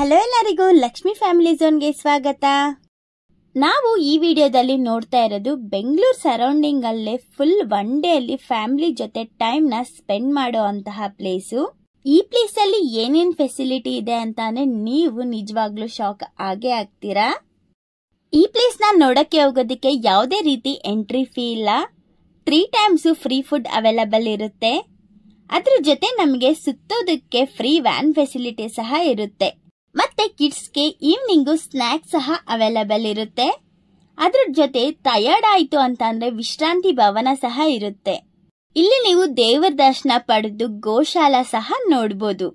Hello ಎಲ್ಲರಿಗೂ Lakshmi family ಝೋನ್ಗೆ ಸ್ವಾಗತ. ನಾವು ಈ ವಿಡಿಯೋದಲ್ಲಿ ನೋಡ್ತಾ ಇರೋದು ಬೆಂಗಳೂರು ಸರೌಂಡಿಂಗ್ ಅಲ್ಲೇ ಫುಲ್ ಒನ್ ಡೇ ಅಲ್ಲಿ ಫ್ಯಾಮಿಲಿ ಜೊತೆ ಟೈಮ್ ನ ಸ್ಪೆಂಡ್ ಮಾಡೋ ಅಂತಹ ಪ್ಲೇಸು. ಈ ಪ್ಲೇಸ್ ಅಲ್ಲಿ ಏನೇನ್ ಫೆಸಿಲಿಟಿ ಇದೆ ಅಂತಾನೆ ನೀವು ನಿಜವಾಗ್ಲೂ ಶಾಕ್ ಆಗೇ ಆಗ್ತೀರಾ. ಈ ಪ್ಲೇಸ್ ನ ನೋಡಕ್ಕೆ ಹೋಗೋದಕ್ಕೆ ಯಾವುದೇ ರೀತಿ ಎಂಟ್ರಿ ಫೀ ಇಲ್ಲ. 3 ಟೈಮ್ಸ್ ಫ್ರೀ ಫುಡ್ ಅವೈಲಬಲ್ ಇರುತ್ತೆ. ಅದ್ರ ಜೊತೆ ನಮಗೆ ಸುತ್ತೋದಕ್ಕೆ ಫ್ರೀ ವ್ಯಾನ್ ಫೆಸಿಲಿಟಿ ಸಹ ಇರುತ್ತೆ. ಮತ್ತೆ ಕಿಡ್ಸ್ಗೆ ಈವ್ನಿಂಗ್ ಸ್ನಾಕ್ಸ್ ಸಹ ಅವೈಲಬಲ್ ಇರುತ್ತೆ. ಅದ್ರ ಜೊತೆ ಟಯರ್ಡ್ ಆಯ್ತು ಅಂತ ಅಂದ್ರೆ ವಿಶ್ರಾಂತಿ ಭವನ ಸಹ ಇರುತ್ತೆ. ಇಲ್ಲಿ ನೀವು ದೇವರ ದರ್ಶನ ಪಡೆದು ಗೋಶಾಲಾ ಸಹ ನೋಡಬಹುದು.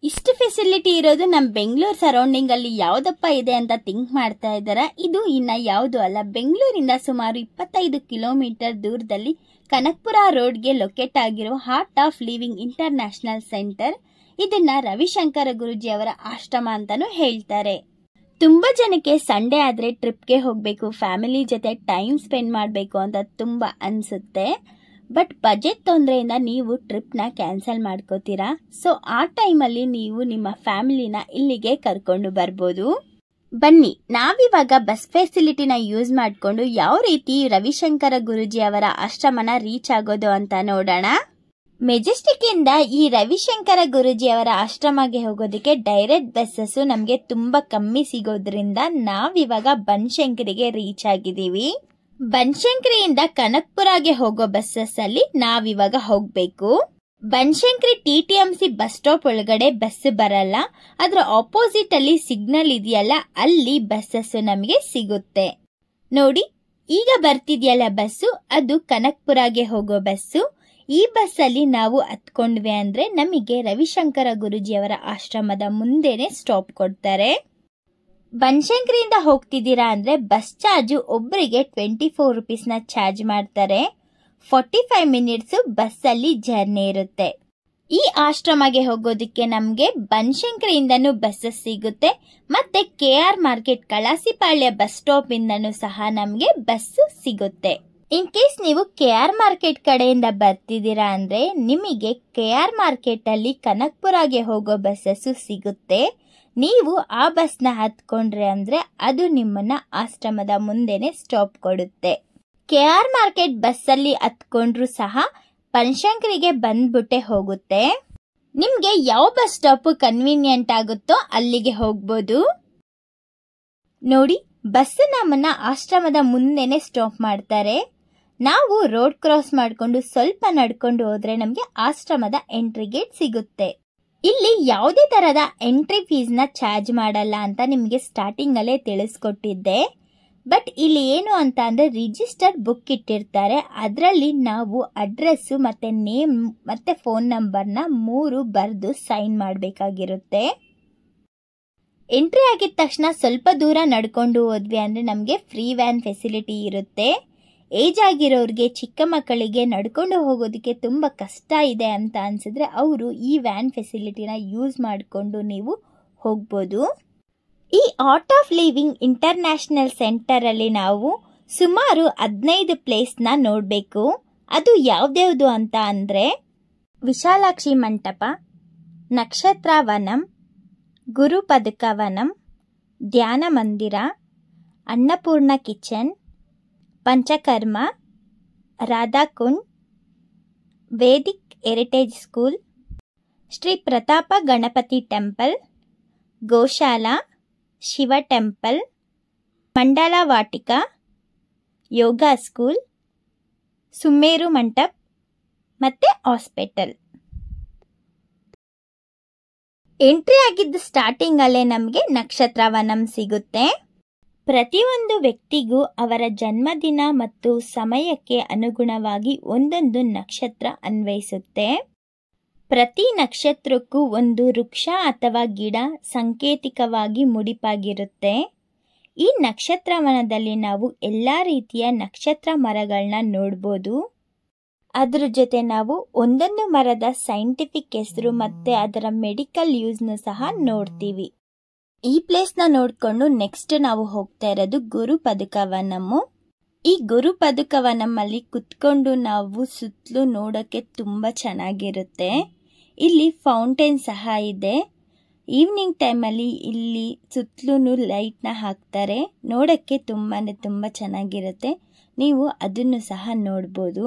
ಇಷ್ಟು ಫೆಸಿಲಿಟಿ ಇರೋದು ನಮ್ ಬೆಂಗಳೂರು ಸರೌಂಡಿಂಗ್ ಅಲ್ಲಿ ಯಾವ್ದಪ್ಪ ಇದೆ ಅಂತ ಥಿಂಕ್ ಮಾಡ್ತಾ ಇದ್ದಾರಾ? ಇದು ಇನ್ನ ಯಾವುದು ಅಲ್ಲ, ಬೆಂಗಳೂರಿಂದ ಸುಮಾರು 25 ಕಿಲೋಮೀಟರ್ ದೂರದಲ್ಲಿ ಕನಕಪುರ ರೋಡ್ಗೆ ಲೊಕೇಟ್ ಆಗಿರೋ heart of living international centre. ಇದನ್ನ ರವಿಶಂಕರ ಗುರೂಜಿ ಅವರ ಆಶ್ರಮ ಅಂತಾನೂ ಹೇಳ್ತಾರೆ. ತುಂಬಾ ಜನಕ್ಕೆ ಸಂಡೇ ಆದ್ರೆ ಟ್ರಿಪ್ಗೆ ಹೋಗ್ಬೇಕು, ಫ್ಯಾಮಿಲಿ ಜೊತೆ ಟೈಮ್ ಸ್ಪೆಂಡ್ ಮಾಡ್ಬೇಕು ಅಂತ ತುಂಬಾ ಅನ್ಸುತ್ತೆ. ಬಟ್ ಬಜೆಟ್ ತೊಂದರೆಯಿಂದ ನೀವು ಟ್ರಿಪ್ ನ ಕ್ಯಾನ್ಸಲ್ ಮಾಡ್ಕೋತೀರಾ. ಸೊ ಆ ಟೈಮಲ್ಲಿ ನೀವು ನಿಮ್ಮ ಫ್ಯಾಮಿಲಿನ ಇಲ್ಲಿಗೆ ಕರ್ಕೊಂಡು ಬರ್ಬೋದು. ಬನ್ನಿ ನಾವಿವಾಗ ಬಸ್ ಫೆಸಿಲಿಟಿನ ಯೂಸ್ ಮಾಡ್ಕೊಂಡು ಯಾವ ರೀತಿ ರವಿಶಂಕರ ಗುರೂಜಿ ಅವರ ಆಶ್ರಮನ ರೀಚ್ ಆಗೋದು ಅಂತ ನೋಡೋಣ. ಮೆಜೆಸ್ಟಿಕ್ ಇಂದ ಈ ರವಿಶಂಕರ ಗುರೂಜಿ ಅವರ ಆಶ್ರಮಕ್ಕೆ ಹೋಗೋದಕ್ಕೆ ಡೈರೆಕ್ಟ್ ಬಸ್ಸಸ್ ನಮ್ಗೆ ತುಂಬಾ ಕಮ್ಮಿ ಸಿಗೋದ್ರಿಂದ ನಾವಿವಾಗ ಬನಶಂಕರಿಗೆ ರೀಚ್ ಆಗಿದೀವಿ. ಬನಶಂಕರಿಯಿಂದ ಕನಕಪುರಗೆ ಹೋಗೋ ಬಸ್ಸಸ್ ಅಲ್ಲಿ ನಾವಿವಾಗ ಹೋಗ್ಬೇಕು. ಬನಶಂಕರಿ TTMC ಬಸ್ ಸ್ಟಾಪ್ ಒಳಗಡೆ ಬಸ್ ಬರಲ್ಲ. ಅದ್ರ ಆಪೋಸಿಟ್ ಅಲ್ಲಿ ಸಿಗ್ನಲ್ ಇದೆಯಲ್ಲ, ಅಲ್ಲಿ ಬಸ್ಸಸ್ ನಮಗೆ ಸಿಗುತ್ತೆ. ನೋಡಿ ಈಗ ಬರ್ತಿದ್ಯಲ್ಲ ಬಸ್ಸು, ಅದು ಕನಕಪುರಗೆ ಹೋಗೋ ಬಸ್ಸು. ಈ ಬಸ್ ಅಲ್ಲಿ ನಾವು ಹತ್ಕೊಂಡ್ವಿ ಅಂದ್ರೆ ನಮಗೆ ರವಿಶಂಕರ ಗುರೂಜಿ ಅವರ ಆಶ್ರಮದ ಮುಂದೆನೆ ಸ್ಟಾಪ್ ಕೊಡ್ತಾರೆ. ಬನಶಂಕರಿಯಿಂದ ಹೋಗ್ತಿದ್ದೀರಾ ಅಂದ್ರೆ ಬಸ್ ಚಾರ್ಜ್ ಒಬ್ಬರಿಗೆ 24 ರೂಪೀಸ್ ನ ಚಾರ್ಜ್ ಮಾಡ್ತಾರೆ. 45 ಮಿನಿಟ್ಸ್ ಬಸ್ ಅಲ್ಲಿ ಜರ್ನಿ ಇರುತ್ತೆ. ಈ ಆಶ್ರಮಕ್ಕೆ ಹೋಗೋದಕ್ಕೆ ನಮ್ಗೆ ಬನಶಂಕರಿಯಿಂದನೂ ಬಸ್ಸಸ್ ಸಿಗುತ್ತೆ. ಮತ್ತೆ KR ಮಾರ್ಕೆಟ್ ಕಳಾಸಿಪಾಳ್ಯ ಬಸ್ ಸ್ಟಾಪ್ ಇಂದನೂ ಸಹ ನಮ್ಗೆ ಬಸ್ ಸಿಗುತ್ತೆ. ಇನ್ ಕೇಸ್ ನೀವು KR ಮಾರ್ಕೆಟ್ ಕಡೆಯಿಂದ ಬರ್ತಿದ್ದೀರಾ ಅಂದ್ರೆ ನಿಮಗೆ KR ಮಾರ್ಕೆಟ್ ಅಲ್ಲಿ ಕನಕಪುರಗೆ ಹೋಗೋ ಬಸ್ಸಸ್ ಸಿಗುತ್ತೆ. ನೀವು ಆ ಬಸ್ನ ಹತ್ಕೊಂಡ್ರೆ ಅಂದ್ರೆ ಅದು ನಿಮ್ಮನ್ನ ಆಶ್ರಮದ ಮುಂದೆನೆ ಸ್ಟಾಪ್ ಕೊಡುತ್ತೆ. KR ಮಾರ್ಕೆಟ್ ಬಸ್ ಅಲ್ಲಿ ಹತ್ಕೊಂಡ್ರು ಸಹ ಬನಶಂಕರಿಗೆ ಬಂದ್ಬಿಟ್ಟೆ ಹೋಗುತ್ತೆ. ನಿಮ್ಗೆ ಯಾವ ಬಸ್ ಸ್ಟಾಪ್ ಕನ್ವೀನಿಯಂಟ್ ಆಗುತ್ತೋ ಅಲ್ಲಿಗೆ ಹೋಗ್ಬೋದು. ನೋಡಿ ಬಸ್ ನಮ್ಮನ್ನ ಆಶ್ರಮದ ಮುಂದೆನೆ ಸ್ಟಾಪ್ ಮಾಡ್ತಾರೆ. ನಾವು ರೋಡ್ ಕ್ರಾಸ್ ಮಾಡ್ಕೊಂಡು ಸ್ವಲ್ಪ ನಡ್ಕೊಂಡು ಹೋದ್ರೆ ನಮ್ಗೆ ಆಶ್ರಮದ ಎಂಟ್ರಿ ಗೇಟ್ ಸಿಗುತ್ತೆ. ಇಲ್ಲಿ ಯಾವುದೇ ತರದ ಎಂಟ್ರಿ ಫೀಸ್ ನ ಚಾರ್ಜ್ ಮಾಡಲ್ಲ ಅಂತ ನಿಮ್ಗೆ ಸ್ಟಾರ್ಟಿಂಗ್ ಅಲ್ಲೇ ತಿಳಿಸ್ಕೊಟ್ಟಿದ್ದೆ. ಬಟ್ ಇಲ್ಲಿ ಏನು ಅಂತ ಅಂದ್ರೆ ರಿಜಿಸ್ಟರ್ ಬುಕ್ ಇಟ್ಟಿರ್ತಾರೆ. ಅದರಲ್ಲಿ ನಾವು ಅಡ್ರೆಸ್ ಮತ್ತೆ ನೇಮ್ ಮತ್ತೆ ಫೋನ್ ನಂಬರ್ನ 3 ಬರೆದು ಸೈನ್ ಮಾಡಬೇಕಾಗಿರುತ್ತೆ. ಎಂಟ್ರಿ ಆಗಿದ ತಕ್ಷಣ ಸ್ವಲ್ಪ ದೂರ ನಡ್ಕೊಂಡು ಹೋದ್ವಿ ಅಂದ್ರೆ ನಮ್ಗೆ ಫ್ರೀ ವ್ಯಾನ್ ಫೆಸಿಲಿಟಿ ಇರುತ್ತೆ. ಏಜ್ ಆಗಿರೋರಿಗೆ, ಚಿಕ್ಕ ಮಕ್ಕಳಿಗೆ ನಡ್ಕೊಂಡು ಹೋಗೋದಕ್ಕೆ ತುಂಬಾ ಕಷ್ಟ ಇದೆ ಅಂತ ಅನ್ಸಿದ್ರೆ ಅವರು ಈ ವ್ಯಾನ್ ಫೆಸಿಲಿಟಿನ ಯೂಸ್ ಮಾಡಿಕೊಂಡು ನೀವು ಹೋಗ್ಬೋದು. ಈ art of living international centre ಅಲ್ಲಿ ನಾವು ಸುಮಾರು 15 ಪ್ಲೇಸ್ ನ ನೋಡ್ಬೇಕು. ಅದು ಯಾವ್ದ್ಯಾವ್ದು ಅಂತ ಅಂದ್ರೆ ವಿಶಾಲಾಕ್ಷಿ ಮಂಟಪ, ನಕ್ಷತ್ರ ವನಂ, ಗುರುಪದಕ ವನಂ, ಧ್ಯಾನ ಮಂದಿರ, Annapurna kitchen, panchakarma, Radhakund, Vedic heritage school, Shri Pratapa Ganapati temple, ಗೋಶಾಲಾ, ಶಿವ ಟೆಂಪಲ್, ಮಂಡಲ ವಾಟಿಕ, ಯೋಗ ಸ್ಕೂಲ್, ಸುಮೇರು ಮಂಟಪ್ ಮತ್ತೆ ಹಾಸ್ಪಿಟಲ್. ಎಂಟ್ರಿ ಆಗಿದ್ದ ಸ್ಟಾರ್ಟಿಂಗ್ ಅಲ್ಲೇ ನಮಗೆ ನಕ್ಷತ್ರ ವನಂ ಸಿಗುತ್ತೆ. ಪ್ರತಿಯೊಂದು ವ್ಯಕ್ತಿಗೂ ಅವರ ಜನ್ಮದಿನ ಮತ್ತು ಸಮಯಕ್ಕೆ ಅನುಗುಣವಾಗಿ ಒಂದೊಂದು ನಕ್ಷತ್ರ ಅನ್ವಯಿಸುತ್ತೆ. ಪ್ರತಿ ನಕ್ಷತ್ರಕ್ಕೂ ಒಂದು ವೃಕ್ಷ ಅಥವಾ ಗಿಡ ಸಾಂಕೇತಿಕವಾಗಿ ಮುಡಿಪಾಗಿರುತ್ತೆ. ಈ ನಕ್ಷತ್ರವನದಲ್ಲಿ ನಾವು ಎಲ್ಲಾ ರೀತಿಯ ನಕ್ಷತ್ರ ಮರಗಳನ್ನ ನೋಡ್ಬೋದು. ಅದ್ರ ಜೊತೆ ನಾವು ಒಂದೊಂದು ಮರದ ಸೈಂಟಿಫಿಕ್ ಹೆಸರು ಮತ್ತೆ ಅದರ ಮೆಡಿಕಲ್ ಯೂಸ್ನು ಸಹ ನೋಡ್ತೀವಿ. ಈ ಪ್ಲೇಸ್ ನ ನೋಡ್ಕೊಂಡು ನೆಕ್ಸ್ಟ್ ನಾವು ಹೋಗ್ತಾ ಇರೋದು ಗುರುಪದಕ ವನಮ್ಮು. ಈ ಗುರುಪದಕ ವನಮ್ಮಲ್ಲಿ ಕುತ್ಕೊಂಡು ನಾವು ಸುತ್ತಲೂ ನೋಡಕ್ಕೆ ತುಂಬಾ ಚೆನ್ನಾಗಿರುತ್ತೆ. ಇಲ್ಲಿ ಫೌಂಟೇನ್ ಸಹ ಇದೆ. ಈವ್ನಿಂಗ್ ಟೈಮಲ್ಲಿ ಇಲ್ಲಿ ಸುತ್ತಲೂ ಲೈಟ್ನ ಹಾಕ್ತಾರೆ. ನೋಡೋಕ್ಕೆ ತುಂಬ ಚೆನ್ನಾಗಿರುತ್ತೆ. ನೀವು ಅದನ್ನು ಸಹ ನೋಡ್ಬೋದು.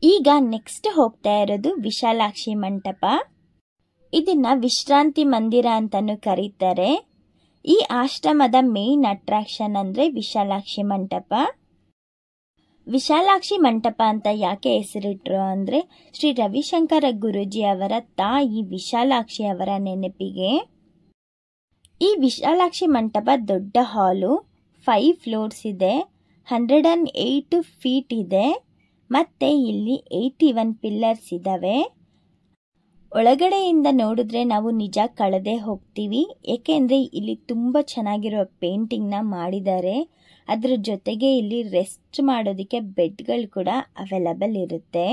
ಈಗ ನೆಕ್ಸ್ಟ್ ಹೋಗ್ತಾ ಇರೋದು ವಿಶಾಲಾಕ್ಷಿ ಮಂಟಪ. ಇದನ್ನ ವಿಶ್ರಾಂತಿ ಮಂದಿರ ಅಂತಾನೂ ಕರೀತಾರೆ. ಈ ಆಶ್ರಮದ ಮೇನ್ ಅಟ್ರಾಕ್ಷನ್ ಅಂದ್ರೆ ವಿಶಾಲಾಕ್ಷಿ ಮಂಟಪ. ವಿಶಾಲಾಕ್ಷಿ ಮಂಟಪ ಅಂತ ಯಾಕೆ ಹೆಸರಿಟ್ರು ಅಂದ್ರೆ ಶ್ರೀ ರವಿಶಂಕರ ಗುರೂಜಿ ಅವರ ತಾಯಿ ವಿಶಾಲಾಕ್ಷಿ ಅವರ ನೆನಪಿಗೆ. ಈ ವಿಶಾಲಾಕ್ಷಿ ಮಂಟಪ ದೊಡ್ಡ ಹಾಲು, 5 ಫ್ಲೋರ್ಸ್ ಇದೆ, 108 ಫೀಟ್ ಇದೆ, ಮತ್ತೆ ಇಲ್ಲಿ 81 ಪಿಲ್ಲರ್ಸ್ ಇದಾವೆ. ಒಳಗಡೆಯಿಂದ ನೋಡಿದ್ರೆ ನಾವು ನಿಜ ಕಳೆದೇ ಹೋಗ್ತೀವಿ. ಏಕೆಂದ್ರೆ ಇಲ್ಲಿ ತುಂಬ ಚೆನ್ನಾಗಿರೋ ಪೇಂಟಿಂಗ್ನ ಮಾಡಿದ್ದಾರೆ. ಅದ್ರ ಜೊತೆಗೆ ಇಲ್ಲಿ ರೆಸ್ಟ್ ಮಾಡೋದಕ್ಕೆ ಬೆಡ್ಗಳು ಕೂಡ ಅವೈಲಬಲ್ ಇರುತ್ತೆ.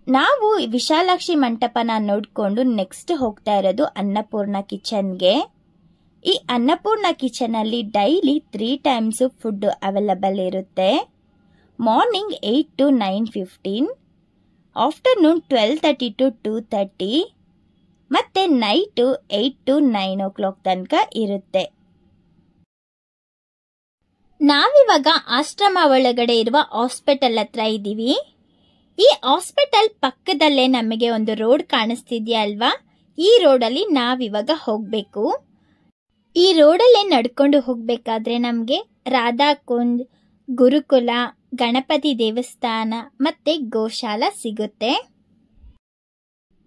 ನಾವು ವಿಶಾಲಾಕ್ಷಿ ಮಂಟಪನ ನೋಡ್ಕೊಂಡು ನೆಕ್ಸ್ಟ್ ಹೋಗ್ತಾ ಇರೋದು ಅನ್ನಪೂರ್ಣ ಕಿಚನ್ಗೆ. ಈ ಅನ್ನಪೂರ್ಣ ಕಿಚನ್ ಅಲ್ಲಿ ಡೈಲಿ 3 ಟೈಮ್ಸ್ ಫುಡ್ ಅವೈಲಬಲ್ ಇರುತ್ತೆ. ಮಾರ್ನಿಂಗ್ 8 to 9:15, ಆಫ್ಟರ್ನೂನ್ 12:30 to 2:30, ಮತ್ತೆ ನೈಟ್ 8 to 9 o'clock ತನಕ ಇರುತ್ತೆ. ನಾವಿವಾಗ ಆಶ್ರಮ ಒಳಗಡೆ ಇರುವ ಹಾಸ್ಪಿಟಲ್ ಹತ್ರ ಇದ್ದೀವಿ. ಈ ಹಾಸ್ಪಿಟಲ್ ಪಕ್ಕದಲ್ಲೇ ನಮಗೆ ಒಂದು ರೋಡ್ ಕಾಣಿಸ್ತಿದ್ಯಾ ಅಲ್ವಾ? ಈ ರೋಡಲ್ಲಿ ನಾವಿವಾಗ ಹೋಗ್ಬೇಕು. ಈ ರೋಡಲ್ಲೇ ನಡ್ಕೊಂಡು ಹೋಗ್ಬೇಕಾದ್ರೆ ನಮಗೆ ರಾಧಾಕುಂಜ್, ಗುರುಕುಲ, ಗಣಪತಿ ದೇವಸ್ಥಾನ ಮತ್ತೆ ಗೋಶಾಲ ಸಿಗುತ್ತೆ.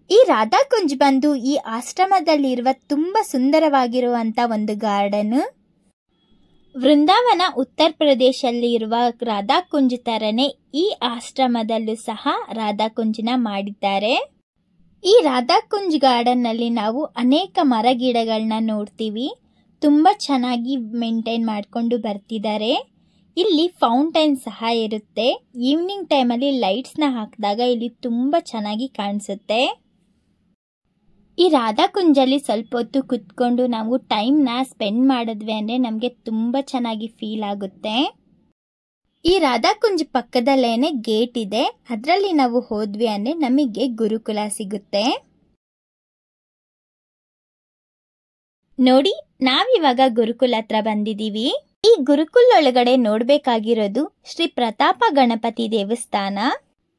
ಈ ರಾಧಾಕುಂಜ್ ಬಂದು ಈ ಆಶ್ರಮದಲ್ಲಿರುವ ತುಂಬಾ ಸುಂದರವಾಗಿರುವಂತ ಒಂದು ಗಾರ್ಡನ್. ವೃಂದಾವನ ಉತ್ತರ ಪ್ರದೇಶಲ್ಲಿ ಇರುವ ರಾಧಾಕುಂಜ್ ತರನೇ ಈ ಆಶ್ರಮದಲ್ಲೂ ಸಹ ರಾಧಾಕುಂಜ್ನ ಮಾಡಿದ್ದಾರೆ. ಈ ರಾಧಾಕುಂಜ್ ಗಾರ್ಡನ್ ನಲ್ಲಿ ನಾವು ಅನೇಕ ಮರ ಗಿಡಗಳನ್ನ ನೋಡ್ತೀವಿ. ತುಂಬಾ ಚೆನ್ನಾಗಿ ಮೇಂಟೈನ್ ಮಾಡ್ಕೊಂಡು ಬರ್ತಿದ್ದಾರೆ. ಇಲ್ಲಿ ಫೌಂಟೈನ್ ಸಹ ಇರುತ್ತೆ. ಈವ್ನಿಂಗ್ ಟೈಮಲ್ಲಿ ಲೈಟ್ಸ್ನ ಹಾಕಿದಾಗ ಇಲ್ಲಿ ತುಂಬಾ ಚೆನ್ನಾಗಿ ಕಾಣಿಸುತ್ತೆ. ಈ ರಾಧಾಕುಂಜಲ್ಲಿ ಸ್ವಲ್ಪ ಹೊತ್ತು ಕುತ್ಕೊಂಡು ನಾವು ಟೈಮ್ನ ಸ್ಪೆಂಡ್ ಮಾಡಿದ್ವಿ ಅಂದರೆ ನಮಗೆ ತುಂಬ ಚೆನ್ನಾಗಿ ಫೀಲ್ ಆಗುತ್ತೆ. ಈ ರಾಧಾಕುಂಜ್ ಪಕ್ಕದಲ್ಲೇನೆ ಗೇಟ್ ಇದೆ. ಅದರಲ್ಲಿ ನಾವು ಹೋದ್ವಿ ಅಂದರೆ ನಮಗೆ ಗುರುಕುಲ ಸಿಗುತ್ತೆ. ನೋಡಿ, ನಾವಿವಾಗ ಗುರುಕುಲ ಹತ್ರ ಬಂದಿದ್ದೀವಿ. ಈ ಗುರುಕುಲ ಒಳಗಡೆ ನೋಡ್ಬೇಕಾಗಿರೋದು ಶ್ರೀ ಪ್ರತಾಪ ಗಣಪತಿ ದೇವಸ್ಥಾನ.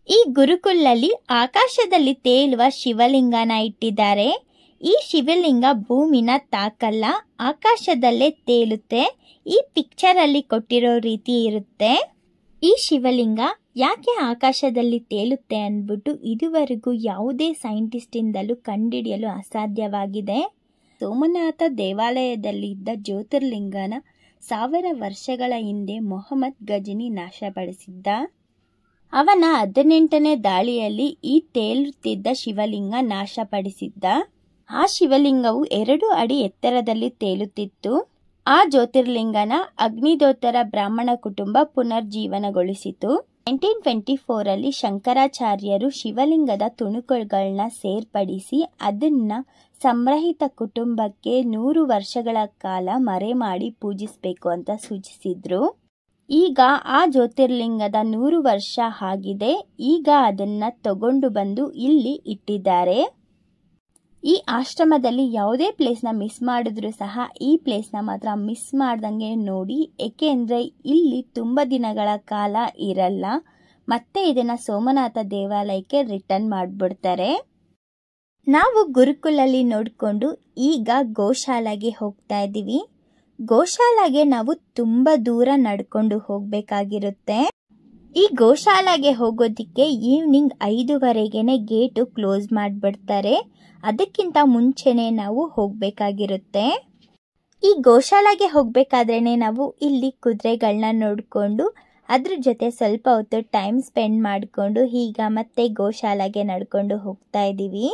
ಈ ಗುರುಕುಲಲ್ಲಿ ಆಕಾಶದಲ್ಲಿ ತೇಲುವ ಶಿವಲಿಂಗನ ಇಟ್ಟಿದ್ದಾರೆ. ಈ ಶಿವಲಿಂಗ ಭೂಮಿನ ತಾಕಲ್ಲ, ಆಕಾಶದಲ್ಲೇ ತೇಲುತ್ತೆ. ಈ ಪಿಕ್ಚರ್ ಅಲ್ಲಿ ಕೊಟ್ಟಿರೋ ರೀತಿ ಇರುತ್ತೆ. ಈ ಶಿವಲಿಂಗ ಯಾಕೆ ಆಕಾಶದಲ್ಲಿ ತೇಲುತ್ತೆ ಅಂದ್ಬಿಟ್ಟು ಇದುವರೆಗೂ ಯಾವುದೇ ಸೈಂಟಿಸ್ಟ್ ಇಂದಲೂ ಕಂಡುಹಿಡಿಯಲು ಅಸಾಧ್ಯವಾಗಿದೆ. ಸೋಮನಾಥ ದೇವಾಲಯದಲ್ಲಿ ಇದ್ದ ಜ್ಯೋತಿರ್ಲಿಂಗನ 1000 ವರ್ಷಗಳ ಹಿಂದೆ ಮೊಹಮ್ಮದ್ ಗಜನಿ ನಾಶಪಡಿಸಿದ್ದ. ಅವನ 18ನೇ ದಾಳಿಯಲ್ಲಿ ಈ ತೇಲುತ್ತಿದ್ದ ಶಿವಲಿಂಗ ನಾಶಪಡಿಸಿದ್ದ. ಆ ಶಿವಲಿಂಗವು 2 ಅಡಿ ಎತ್ತರದಲ್ಲಿ ತೇಲುತ್ತಿತ್ತು. ಆ ಜ್ಯೋತಿರ್ಲಿಂಗನ ಅಗ್ನಿದೋತ್ತರ ಬ್ರಾಹ್ಮಣ ಕುಟುಂಬ ಪುನರ್ಜೀವನಗೊಳಿಸಿತು. 1924 ಅಲ್ಲಿ ಶಂಕರಾಚಾರ್ಯರು ಶಿವಲಿಂಗದ ತುಣುಕುಗಳನ್ನ ಸೇರ್ಪಡಿಸಿ ಅದನ್ನ ಸಂರಹಿತ ಕುಟುಂಬಕ್ಕೆ 100 ವರ್ಷಗಳ ಕಾಲ ಮರೆ ಮಾಡಿ ಪೂಜಿಸಬೇಕು ಅಂತ ಸೂಚಿಸಿದ್ರು. ಈಗ ಆ ಜ್ಯೋತಿರ್ಲಿಂಗದ 100 ವರ್ಷ ಆಗಿದೆ. ಈಗ ಅದನ್ನ ತಗೊಂಡು ಬಂದು ಇಲ್ಲಿ ಇಟ್ಟಿದ್ದಾರೆ. ಈ ಆಶ್ರಮದಲ್ಲಿ ಯಾವುದೇ ಪ್ಲೇಸ್ನ ಮಿಸ್ ಮಾಡಿದ್ರು ಸಹ ಈ ಪ್ಲೇಸ್ನ ಮಾತ್ರ ಮಿಸ್ ಮಾಡ್ದಂಗೆ ನೋಡಿ. ಏಕೆಂದರೆ ಇಲ್ಲಿ ತುಂಬ ದಿನಗಳ ಕಾಲ ಇರಲ್ಲ. ಮತ್ತೆ ಇದನ್ನ ಸೋಮನಾಥ ದೇವಾಲಯಕ್ಕೆ ರಿಟರ್ನ್ ಮಾಡಿಬಿಡ್ತಾರೆ. ನಾವು ಗುರುಕುಲಲ್ಲಿ ನೋಡಿಕೊಂಡು ಈಗ ಗೋಶಾಲೆಗೆ ಹೋಗ್ತಾ ಇದ್ದೀವಿ. ಗೋಶಾಲೆಗೆ ನಾವು ತುಂಬ ದೂರ ನಡ್ಕೊಂಡು ಹೋಗಬೇಕಾಗಿರುತ್ತೆ. ಈ ಗೋಶಾಲೆಗೆ ಹೋಗೋದಕ್ಕೆ ಈವ್ನಿಂಗ್ 5:15ಗೆ ಗೇಟು ಕ್ಲೋಸ್ ಮಾಡಿಬಿಡ್ತಾರೆ. ಅದಕ್ಕಿಂತ ಮುಂಚೆನೆ ನಾವು ಹೋಗಬೇಕಾಗಿರುತ್ತೆ. ಈ ಗೋಶಾಲೆಗೆ ಹೋಗಬೇಕಾದ್ರೇ ನಾವು ಇಲ್ಲಿ ಕುದುರೆಗಳನ್ನ ನೋಡಿಕೊಂಡು ಅದ್ರ ಜೊತೆ ಸ್ವಲ್ಪ ಹೊತ್ತು ಟೈಮ್ ಸ್ಪೆಂಡ್ ಮಾಡಿಕೊಂಡು ಈಗ ಮತ್ತೆ ಗೋಶಾಲೆಗೆ ನಡ್ಕೊಂಡು ಹೋಗ್ತಾ ಇದ್ದೀವಿ.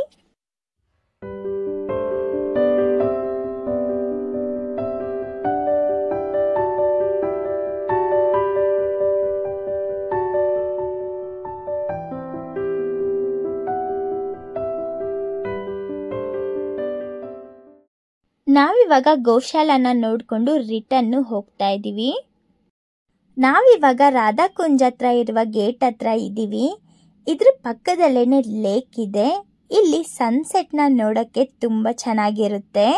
ನಾವಿವಾಗ ಗೋಶಾಲನ ನೋಡಿಕೊಂಡು ರಿಟರ್ನ್ ಹೋಗ್ತಾ ಇದ್ದೀವಿ. ನಾವಿವಾಗ ರಾಧಾಕುಂಜ್ ಹತ್ರ ಇರುವ ಗೇಟ್ ಹತ್ರ ಇದ್ದೀವಿ. ಇದ್ರ ಪಕ್ಕದಲ್ಲೇನೆ ಲೇಕ್ ಇದೆ. ಇಲ್ಲಿ ಸನ್ಸೆಟ್ನ ನೋಡಕ್ಕೆ ತುಂಬ ಚೆನ್ನಾಗಿರುತ್ತೆ.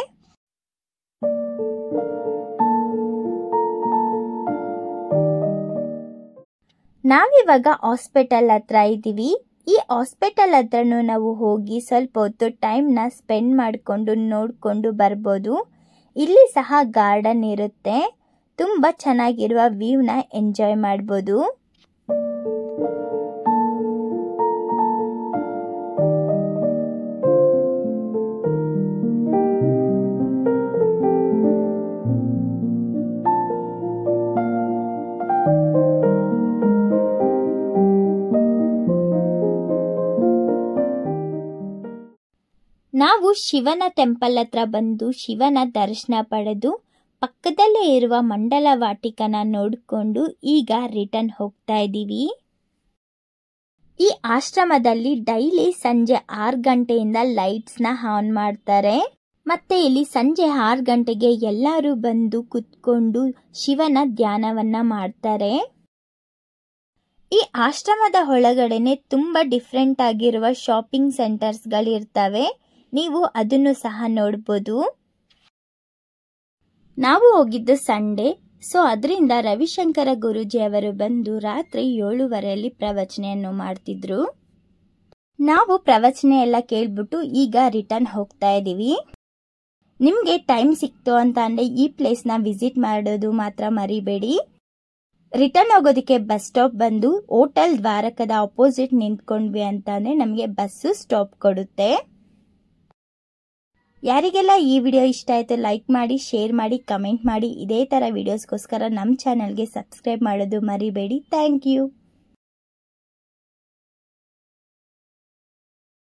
ನಾವಿವಾಗ ಹಾಸ್ಪಿಟಲ್ ಹತ್ರ ಇದ್ದೀವಿ. ಈ ಹಾಸ್ಪಿಟಲ್ ಹತ್ರನೂ ನಾವು ಹೋಗಿ ಸ್ವಲ್ಪ ಹೊತ್ತು ಟೈಮ್ನ ಸ್ಪೆಂಡ್ ಮಾಡಿಕೊಂಡು ನೋಡಿಕೊಂಡು ಬರ್ಬೋದು. ಇಲ್ಲಿ ಸಹ ಗಾರ್ಡನ್ ಇರುತ್ತೆ. ತುಂಬ ಚೆನ್ನಾಗಿರುವ ವ್ಯೂನ ಎಂಜಾಯ್ ಮಾಡ್ಬೋದು. ನಾವು ಶಿವನ ಟೆಂಪಲ್ ಹತ್ರ ಬಂದು ಶಿವನ ದರ್ಶನ ಪಡೆದು ಪಕ್ಕದಲ್ಲೇ ಇರುವ ಮಂಡಲ ವಾಟಿಕನ ನೋಡಿಕೊಂಡು ಈಗ ರಿಟರ್ನ್ ಹೋಗ್ತಾ ಇದ್ದೀವಿ. ಈ ಆಶ್ರಮದಲ್ಲಿ ಡೈಲಿ ಸಂಜೆ 6 ಗಂಟೆಯಿಂದ ಲೈಟ್ಸ್ನ ಆನ್ ಮಾಡ್ತಾರೆ. ಮತ್ತೆ ಇಲ್ಲಿ ಸಂಜೆ 6 ಗಂಟೆಗೆ ಎಲ್ಲರೂ ಬಂದು ಕುತ್ಕೊಂಡು ಶಿವನ ಧ್ಯಾನವನ್ನ ಮಾಡ್ತಾರೆ. ಈ ಆಶ್ರಮದ ಒಳಗಡೆನೆ ತುಂಬ ಡಿಫ್ರೆಂಟ್ ಆಗಿರುವ ಶಾಪಿಂಗ್ ಸೆಂಟರ್ಸ್ಗಳಿರ್ತವೆ. ನೀವು ಅದನ್ನು ಸಹ ನೋಡ್ಬೋದು. ನಾವು ಹೋಗಿದ್ದು ಸಂಡೇ, ಸೊ ಅದರಿಂದ ರವಿಶಂಕರ ಗುರೂಜಿ ಅವರು ಬಂದು ರಾತ್ರಿ 7:30 ಪ್ರವಚನೆಯನ್ನು ಮಾಡ್ತಿದ್ರು. ನಾವು ಪ್ರವಚನೆ ಎಲ್ಲ ಕೇಳ್ಬಿಟ್ಟು ಈಗ ರಿಟರ್ನ್ ಹೋಗ್ತಾ ಇದ್ದೀವಿ. ನಿಮಗೆ ಟೈಮ್ ಸಿಕ್ತು ಅಂತ ಅಂದರೆ ಈ ಪ್ಲೇಸ್ನ ವಿಸಿಟ್ ಮಾಡೋದು ಮಾತ್ರ ಮರಿಬೇಡಿ. ರಿಟರ್ನ್ ಹೋಗೋದಕ್ಕೆ ಬಸ್ ಸ್ಟಾಪ್ ಬಂದು ಹೋಟೆಲ್ ದ್ವಾರಕದ ಅಪೋಸಿಟ್ ನಿಂತ್ಕೊಂಡ್ವಿ ಅಂತಂದರೆ ನಮಗೆ ಬಸ್ಸು ಸ್ಟಾಪ್ ಕೊಡುತ್ತೆ. ಯಾರಿಗೆಲ್ಲ ಈ ವಿಡಿಯೋ ಇಷ್ಟ ಆಯಿತು ಲೈಕ್ ಮಾಡಿ, ಶೇರ್ ಮಾಡಿ, ಕಮೆಂಟ್ ಮಾಡಿ. ಇದೇ ಥರ ವಿಡಿಯೋಸ್ಗೋಸ್ಕರ ನಮ್ಮ ಚಾನಲ್ಗೆ ಸಬ್ಸ್ಕ್ರೈಬ್ ಮಾಡೋದು ಮರಿಬೇಡಿ. Thank you.